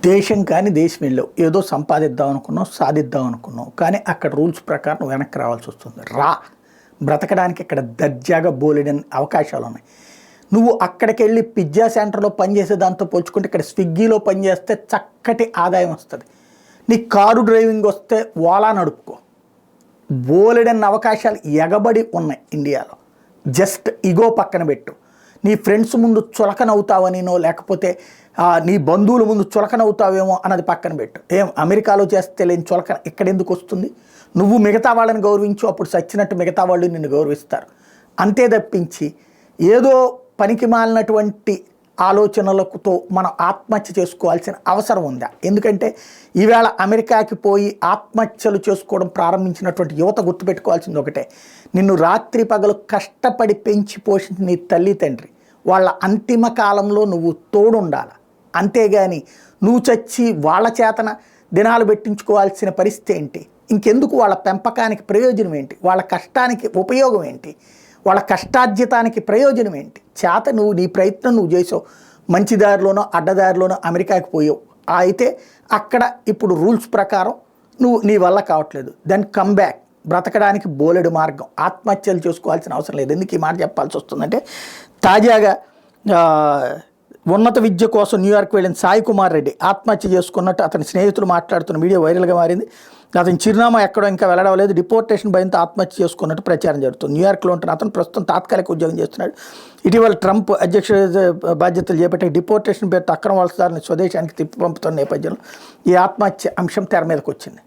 దేశం కానీ దేశం వెళ్ళావు, ఏదో సంపాదిద్దాం అనుకున్నావు, సాధిద్దాం అనుకున్నావు, కానీ అక్కడ రూల్స్ ప్రకారం వెనక్కి రావాల్సి వస్తుంది. బ్రతకడానికి ఇక్కడ దర్జాగా బోలెడని అవకాశాలు ఉన్నాయి. నువ్వు అక్కడికి వెళ్ళి పిజ్జా సెంటర్లో పనిచేసే దాంతో పోల్చుకుంటే ఇక్కడ స్విగ్గీలో పనిచేస్తే చక్కటి ఆదాయం వస్తుంది. నీ కారు డ్రైవింగ్ వస్తే ఓలా నడుపుకో. బోలెడన్ని అవకాశాలు ఎగబడి ఉన్నాయి ఇండియాలో. జస్ట్ ఇగో పక్కన పెట్టు. నీ ఫ్రెండ్స్ ముందు చులకనవుతావనినో లేకపోతే నీ బంధువుల ముందు చులకనవుతావేమో అన్నది పక్కన పెట్టు. అమెరికాలో చేస్తే లేని చులకన ఇక్కడ ఎందుకు వస్తుంది? నువ్వు మిగతా వాళ్ళని గౌరవించు, అప్పుడు చచ్చినట్టు మిగతా వాళ్ళు నిన్ను గౌరవిస్తారు. అంతే తప్పించి ఏదో పనికి మాలినటువంటి ఆలోచనలతో మనం ఆత్మహత్య చేసుకోవాల్సిన అవసరం ఉందా? ఎందుకంటే ఈవేళ అమెరికాకి పోయి ఆత్మహత్యలు చేసుకోవడం ప్రారంభించినటువంటి యువత గుర్తుపెట్టుకోవాల్సింది ఒకటే, నిన్ను రాత్రి పగలు కష్టపడి పెంచి పోషించిన నీ తల్లి తండ్రి వాళ్ళ అంతిమ కాలంలో నువ్వు తోడుండాలి. అంతేగాని నువ్వు చచ్చి వాళ్ళ చేతన దినాలు పెట్టించుకోవాల్సిన పరిస్థితి ఏంటి? ఇంకెందుకు? వాళ్ళ పెంపకానికి ప్రయోజనం ఏంటి? వాళ్ళ కష్టానికి ఉపయోగం ఏంటి? వాళ్ళ కష్టార్జితానికి ప్రయోజనం ఏంటి? చేత నువ్వు నీ ప్రయత్నం నువ్వు చేసావు, మంచి దారిలోనో అడ్డదారిలోనో అమెరికాకి పోయావు, అయితే అక్కడ ఇప్పుడు రూల్స్ ప్రకారం నువ్వు నీ వల్ల కావట్లేదు, దెన్ కమ్ బ్యాక్. బ్రతకడానికి బోలెడు మార్గం. ఆత్మహత్యలు చేసుకోవాల్సిన అవసరం లేదు. ఎందుకు ఈ మాట చెప్పాల్సి వస్తుందంటే, తాజాగా ఉన్నత విద్య కోసం న్యూయార్క్ వెళ్ళిన సాయి కుమార్ రెడ్డి ఆత్మహత్య చేసుకున్నట్టు అతని స్నేహితులు మాట్లాడుతున్న వీడియో వైరల్గా మారింది. అతని చిరునామా ఎక్కడో ఇంకా వెళ్లడం లేదు. డిపోర్టేషన్ భయంతో ఆత్మహత్య చేసుకున్నట్టు ప్రచారం జరుగుతుంది. న్యూయార్క్లో ఉంటున్న అతను ప్రస్తుతం తాత్కాలిక ఉద్యోగం చేస్తున్నాడు. ఇటీవల ట్రంప్ అధ్యక్ష బాధ్యతలు చేపట్టే డిపోర్టేషన్ పేరుతో అక్రమ వలసదారుని స్వదేశానికి తిప్పి పంపుతున్న నేపథ్యంలో ఈ ఆత్మహత్య అంశం తెర మీదకి వచ్చింది.